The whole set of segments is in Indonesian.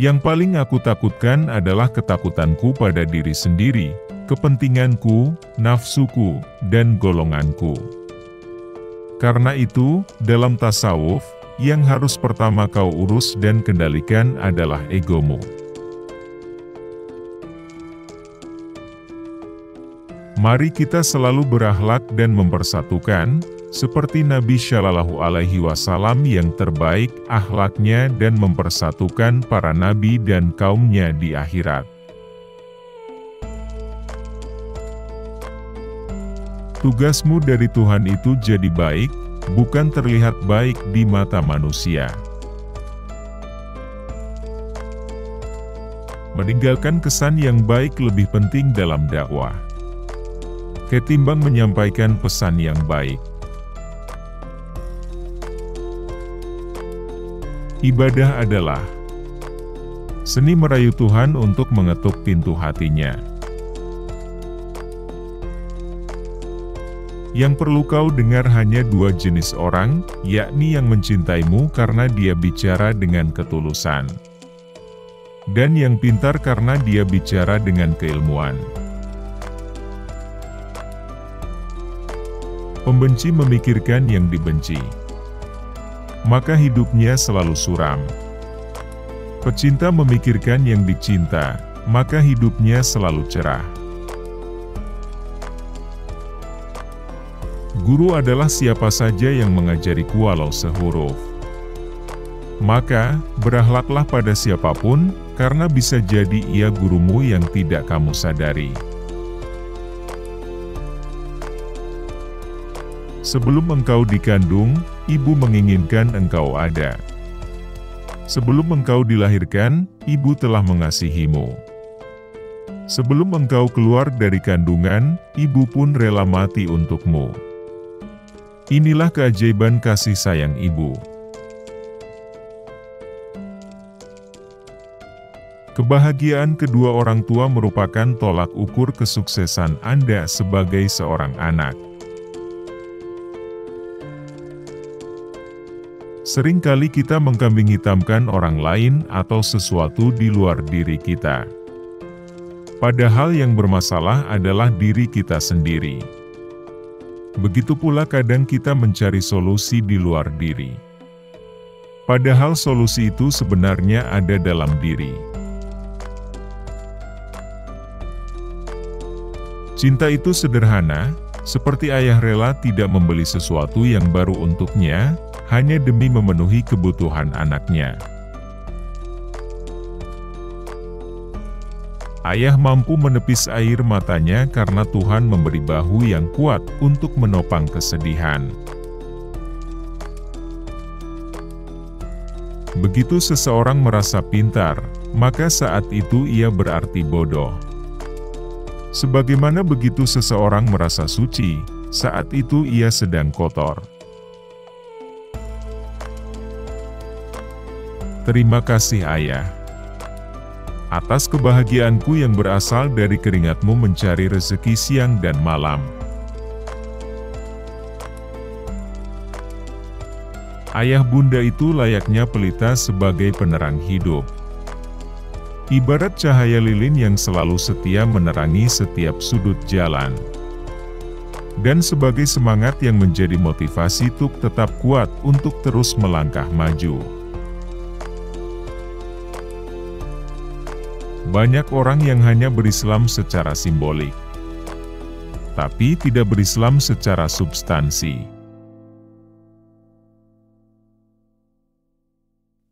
Yang paling aku takutkan adalah ketakutanku pada diri sendiri, kepentinganku, nafsuku, dan golonganku. Karena itu, dalam tasawuf, yang harus pertama kau urus dan kendalikan adalah egomu. Mari kita selalu berakhlak dan mempersatukan, seperti Nabi Shallallahu Alaihi Wasallam yang terbaik akhlaknya dan mempersatukan para nabi dan kaumnya di akhirat. Tugasmu dari Tuhan itu jadi baik, bukan terlihat baik di mata manusia. Meninggalkan kesan yang baik lebih penting dalam dakwah, ketimbang menyampaikan pesan yang baik. Ibadah adalah seni merayu Tuhan untuk mengetuk pintu hatinya. Yang perlu kau dengar hanya dua jenis orang, yakni yang mencintaimu karena dia bicara dengan ketulusan, dan yang pintar karena dia bicara dengan keilmuan. Pembenci memikirkan yang dibenci, maka hidupnya selalu suram. Pecinta memikirkan yang dicinta, maka hidupnya selalu cerah. Guru adalah siapa saja yang mengajariku walau sehuruf. Maka, berakhlaklah pada siapapun, karena bisa jadi ia gurumu yang tidak kamu sadari. Sebelum engkau dikandung, ibu menginginkan engkau ada. Sebelum engkau dilahirkan, ibu telah mengasihimu. Sebelum engkau keluar dari kandungan, ibu pun rela mati untukmu. Inilah keajaiban kasih sayang ibu. Kebahagiaan kedua orang tua merupakan tolak ukur kesuksesan Anda sebagai seorang anak. Seringkali kita mengkambing hitamkan orang lain atau sesuatu di luar diri kita. Padahal yang bermasalah adalah diri kita sendiri. Begitu pula kadang kita mencari solusi di luar diri. Padahal solusi itu sebenarnya ada dalam diri. Cinta itu sederhana, seperti ayah rela tidak membeli sesuatu yang baru untuknya, hanya demi memenuhi kebutuhan anaknya. Ayah mampu menepis air matanya karena Tuhan memberi bahu yang kuat untuk menopang kesedihan. Begitu seseorang merasa pintar, maka saat itu ia berarti bodoh. Sebagaimana begitu seseorang merasa suci, saat itu ia sedang kotor. Terima kasih Ayah atas kebahagiaanku yang berasal dari keringatmu mencari rezeki siang dan malam. Ayah bunda itu layaknya pelita sebagai penerang hidup. Ibarat cahaya lilin yang selalu setia menerangi setiap sudut jalan. Dan sebagai semangat yang menjadi motivasi untuk tetap kuat untuk terus melangkah maju. Banyak orang yang hanya berislam secara simbolik, tapi tidak berislam secara substansi.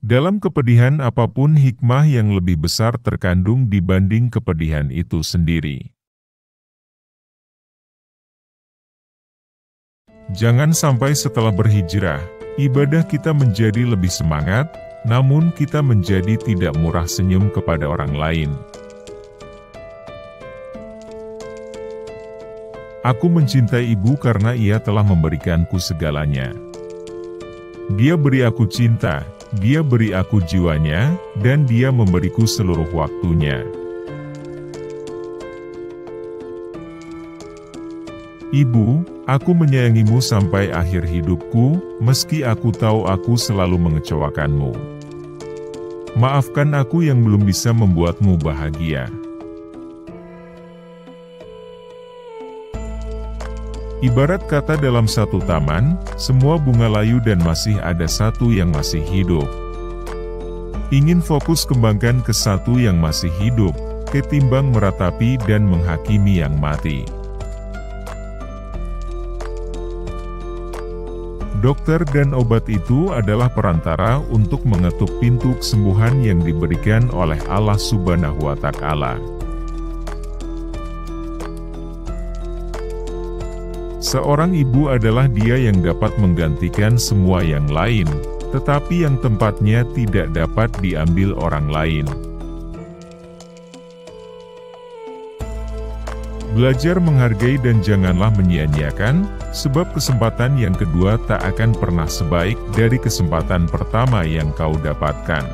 Dalam kepedihan apapun hikmah yang lebih besar terkandung dibanding kepedihan itu sendiri. Jangan sampai setelah berhijrah, ibadah kita menjadi lebih semangat, namun kita menjadi tidak murah senyum kepada orang lain. Aku mencintai ibu karena ia telah memberikanku segalanya. Dia beri aku cinta, dia beri aku jiwanya, dan dia memberiku seluruh waktunya. Ibu, aku menyayangimu sampai akhir hidupku, meski aku tahu aku selalu mengecewakanmu. Maafkan aku yang belum bisa membuatmu bahagia. Ibarat kata dalam satu taman, semua bunga layu dan masih ada satu yang masih hidup. Ingin fokus kembangkan ke satu yang masih hidup, ketimbang meratapi dan menghakimi yang mati. Dokter dan obat itu adalah perantara untuk mengetuk pintu kesembuhan yang diberikan oleh Allah Subhanahu wa Ta'ala. Seorang ibu adalah dia yang dapat menggantikan semua yang lain, tetapi yang tempatnya tidak dapat diambil orang lain. Belajar menghargai dan janganlah menyia-nyiakan, sebab kesempatan yang kedua tak akan pernah sebaik dari kesempatan pertama yang kau dapatkan.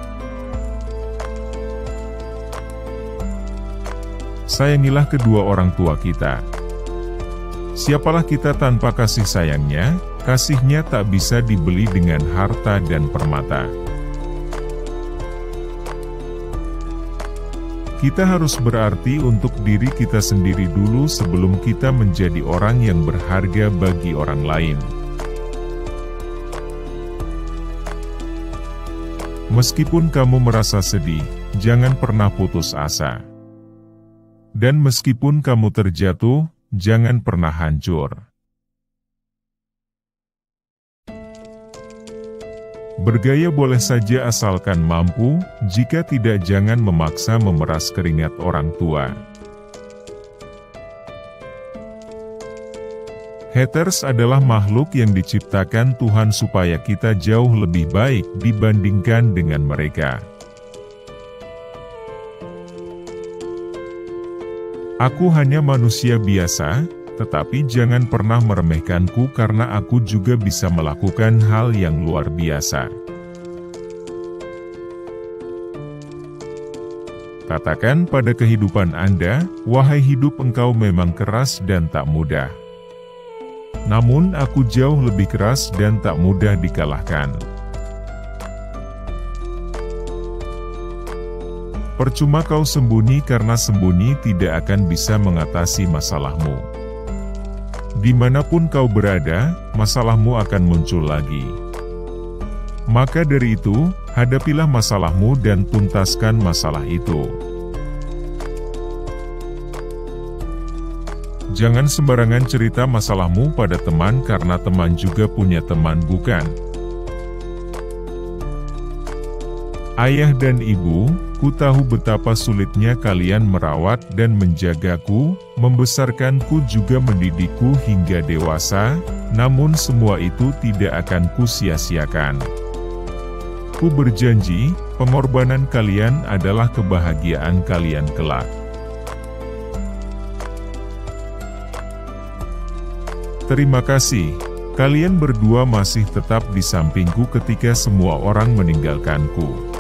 Sayangilah kedua orang tua kita. Siapalah kita tanpa kasih sayangnya, kasihnya tak bisa dibeli dengan harta dan permata. Kita harus berarti untuk diri kita sendiri dulu sebelum kita menjadi orang yang berharga bagi orang lain. Meskipun kamu merasa sedih, jangan pernah putus asa. Dan meskipun kamu terjatuh, jangan pernah hancur. Bergaya boleh saja asalkan mampu, jika tidak jangan memaksa memeras keringat orang tua. Haters adalah makhluk yang diciptakan Tuhan supaya kita jauh lebih baik dibandingkan dengan mereka. Aku hanya manusia biasa, tetapi jangan pernah meremehkanku karena aku juga bisa melakukan hal yang luar biasa. Katakan pada kehidupan Anda, wahai hidup engkau memang keras dan tak mudah. Namun aku jauh lebih keras dan tak mudah dikalahkan. Percuma kau sembunyi karena sembunyi tidak akan bisa mengatasi masalahmu. Dimanapun kau berada, masalahmu akan muncul lagi. Maka dari itu, hadapilah masalahmu dan tuntaskan masalah itu. Jangan sembarangan cerita masalahmu pada teman karena teman juga punya teman, bukan? Ayah dan ibu, ku tahu betapa sulitnya kalian merawat dan menjagaku, membesarkanku juga mendidikku hingga dewasa, namun semua itu tidak akan ku sia-siakan. Ku berjanji, pengorbanan kalian adalah kebahagiaan kalian kelak. Terima kasih, kalian berdua masih tetap di sampingku ketika semua orang meninggalkanku.